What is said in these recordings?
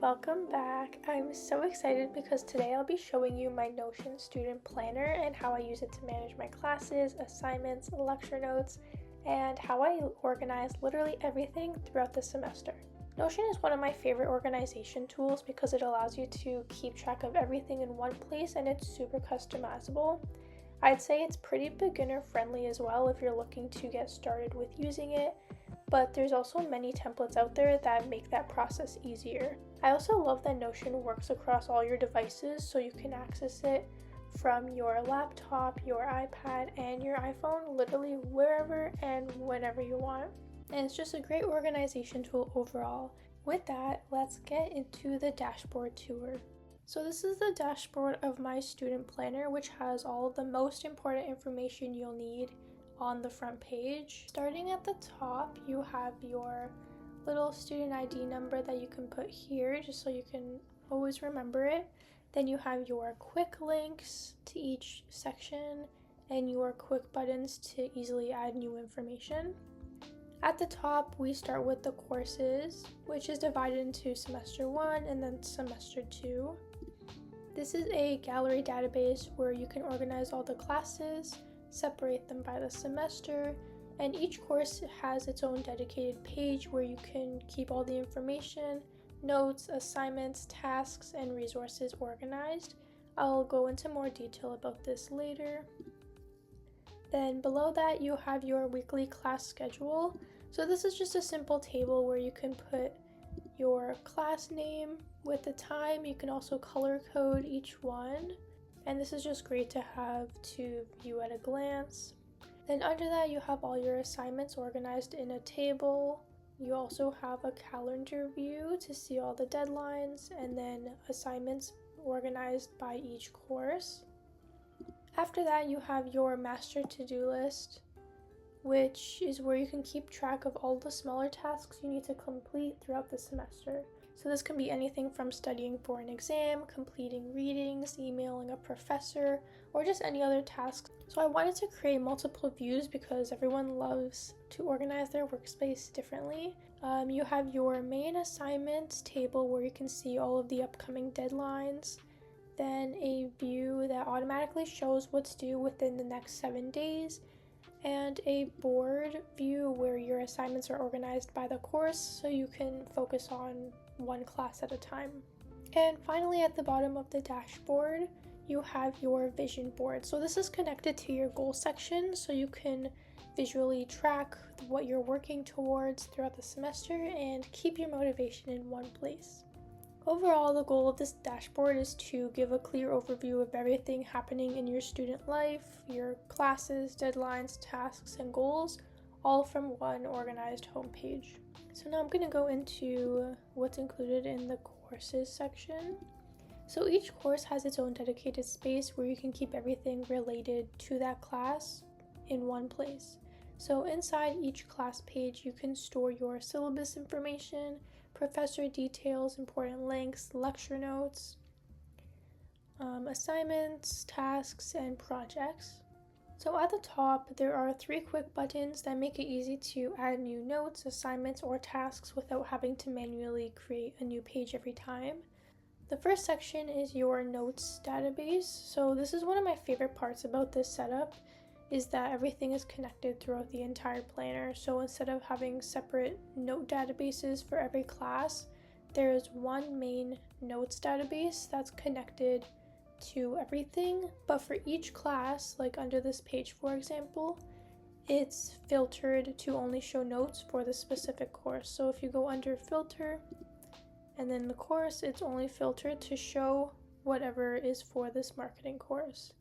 Welcome back. I'm so excited because today I'll be showing you my Notion student planner and how I use it to manage my classes, assignments, lecture notes, and how I organize literally everything throughout the semester. Notion is one of my favorite organization tools because it allows you to keep track of everything in one place and it's super customizable. I'd say it's pretty beginner friendly as well if you're looking to get started with using it, but there's also many templates out there that make that process easier. I also love that Notion works across all your devices, so you can access it from your laptop, your iPad, and your iPhone, literally wherever and whenever you want. And it's just a great organization tool overall. With that, let's get into the dashboard tour. So this is the dashboard of my student planner, which has all of the most important information you'll need on the front page. Starting at the top, you have your little student ID number that you can put here just so you can always remember it. Then you have your quick links to each section and your quick buttons to easily add new information. At the top, we start with the courses, which is divided into semester 1 and then semester 2. This is a gallery database where you can organize all the classes, separate them by the semester, and each course has its own dedicated page where you can keep all the information, notes, assignments, tasks, and resources organized. I'll go into more detail about this later. Then below that you have your weekly class schedule. So this is just a simple table where you can put your class name with the time. You can also color code each one. And this is just great to have to view at a glance. Then under that you have all your assignments organized in a table. You also have a calendar view to see all the deadlines and then assignments organized by each course. After that you have your master to-do list, which is where you can keep track of all the smaller tasks you need to complete throughout the semester. So this can be anything from studying for an exam, completing readings, emailing a professor, or just any other tasks. So I wanted to create multiple views because everyone loves to organize their workspace differently. You have your main assignments table where you can see all of the upcoming deadlines, then a view that automatically shows what's due within the next 7 days, and a board view where your assignments are organized by the course so you can focus on one class at a time. And finally, at the bottom of the dashboard, you have your vision board. So this is connected to your goal section so you can visually track what you're working towards throughout the semester and keep your motivation in one place. Overall, the goal of this dashboard is to give a clear overview of everything happening in your student life, your classes, deadlines, tasks, and goals, all from one organized homepage. So now I'm going to go into what's included in the courses section. So each course has its own dedicated space where you can keep everything related to that class in one place. So inside each class page, you can store your syllabus information, professor details, important links, lecture notes, assignments, tasks, and projects. So at the top, there are 3 quick buttons that make it easy to add new notes, assignments, or tasks without having to manually create a new page every time. The first section is your notes database. So this is one of my favorite parts about this setup, is that everything is connected throughout the entire planner. So instead of having separate note databases for every class, there is one main notes database that's connected to everything, but for each class, like under this page for example, it's filtered to only show notes for the specific course. So if you go under filter and then the course, it's only filtered to show whatever is for this marketing course.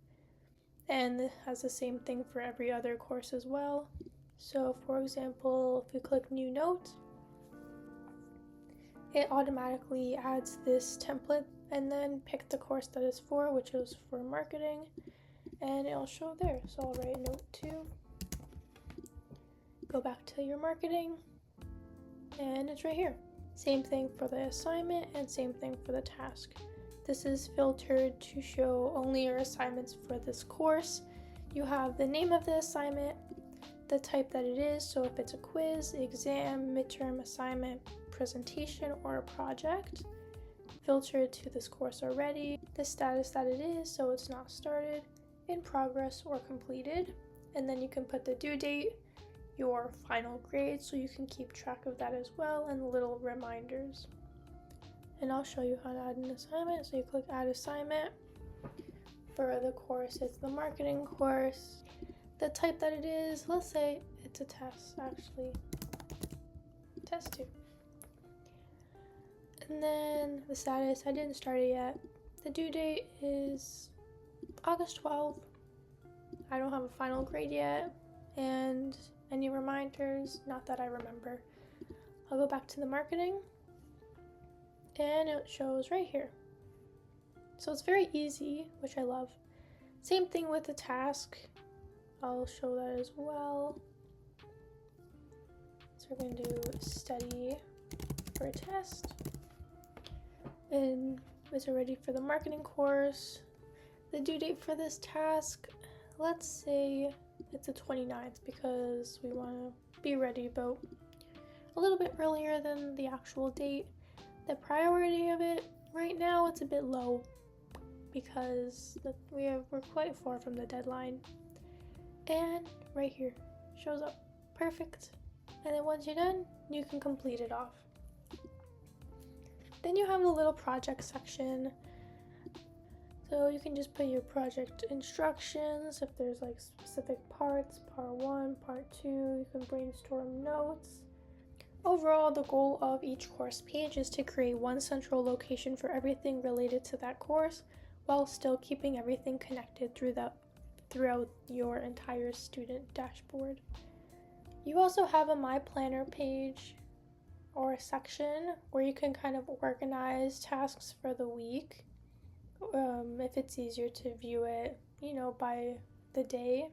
And it has the same thing for every other course as well. So for example, if we click new note, it automatically adds this template and then pick the course that it's for, which is for marketing, and it'll show there. So I'll write note 2, go back to your marketing, and it's right here. Same thing for the assignment and same thing for the task. This is filtered to show only your assignments for this course. You have the name of the assignment, the type that it is, so if it's a quiz, exam, midterm, assignment, presentation, or a project, filter it to this course already, the status that it is, so it's not started, in progress, or completed. And then you can put the due date, your final grade, so you can keep track of that as well, and little reminders. And I'll show you how to add an assignment. So you click add assignment. For the course, it's the marketing course. The type that it is, let's say it's a test, actually. Test 2. And then the status, I didn't start it yet. The due date is August 12th. I don't have a final grade yet. And any reminders, not that I remember. I'll go back to the marketing. And it shows right here. So it's very easy, which I love. Same thing with the task. I'll show that as well. So we're going to do study for a test. And it's ready for the marketing course. The due date for this task, let's say it's the 29th because we want to be ready about a little bit earlier than the actual date. The priority of it, right now it's a bit low because we're quite far from the deadline. And right here, shows up perfect. And then once you're done, you can complete it off. Then you have the little project section. So you can just put your project instructions, if there's like specific parts, part 1, part 2, you can brainstorm notes. Overall, the goal of each course page is to create one central location for everything related to that course, while still keeping everything connected throughout your entire student dashboard. You also have a My Planner page or a section where you can kind of organize tasks for the week, if it's easier to view it, by the day.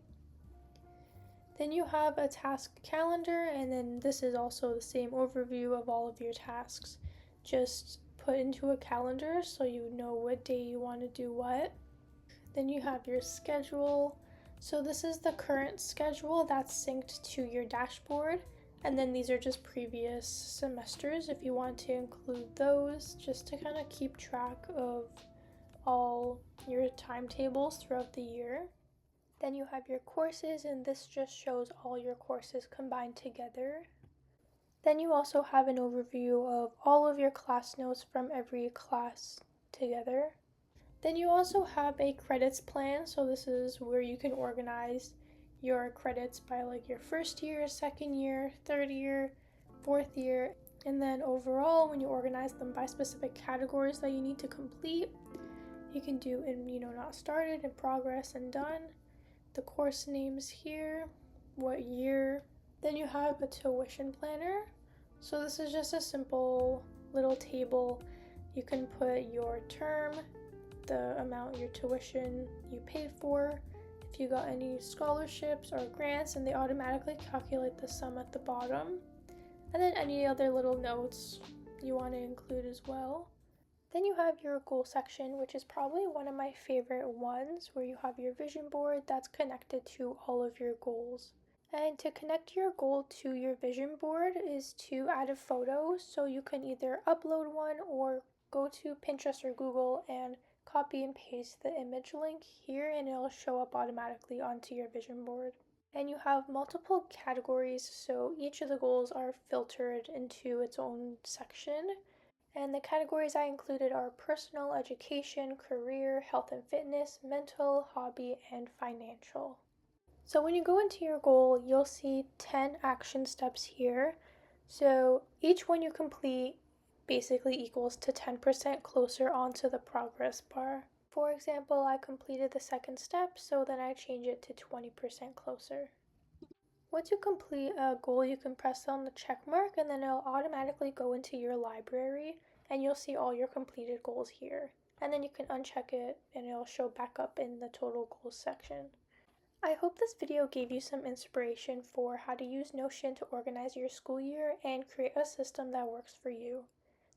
Then you have a task calendar, and then this is also the same overview of all of your tasks, just put into a calendar so you know what day you want to do what. Then you have your schedule. So this is the current schedule that's synced to your dashboard, and then these are just previous semesters if you want to include those, just to kind of keep track of all your timetables throughout the year. Then you have your courses, and this just shows all your courses combined together. Then you also have an overview of all of your class notes from every class together. Then you also have a credits plan, so this is where you can organize your credits by like your first year, second year, third year, fourth year, and then overall when you organize them by specific categories that you need to complete, you can do in not started, in progress, and done. The course names here, what year. Then you have a tuition planner. So this is just a simple little table. You can put your term, the amount your tuition you paid for, if you got any scholarships or grants, and they automatically calculate the sum at the bottom. And then any other little notes you want to include as well. Then you have your goal section, which is probably one of my favorite ones, where you have your vision board that's connected to all of your goals. And to connect your goal to your vision board is to add a photo, so you can either upload one or go to Pinterest or Google and copy and paste the image link here, and it'll show up automatically onto your vision board. And you have multiple categories, so each of the goals are filtered into its own section. And the categories I included are personal, education, career, health and fitness, mental, hobby, and financial. So when you go into your goal, you'll see 10 action steps here. So each one you complete basically equals to 10% closer onto the progress bar. For example, I completed the second step, so then I change it to 20% closer. Once you complete a goal, you can press on the check mark, and then it'll automatically go into your library, and you'll see all your completed goals here. And then you can uncheck it, and it'll show back up in the total goals section. I hope this video gave you some inspiration for how to use Notion to organize your school year and create a system that works for you.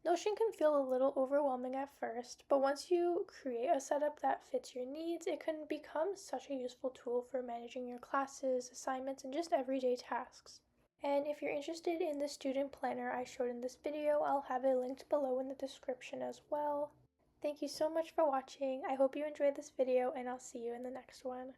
Notion can feel a little overwhelming at first, but once you create a setup that fits your needs, it can become such a useful tool for managing your classes, assignments, and just everyday tasks. And if you're interested in the student planner I showed in this video, I'll have it linked below in the description as well. Thank you so much for watching. I hope you enjoyed this video, and I'll see you in the next one.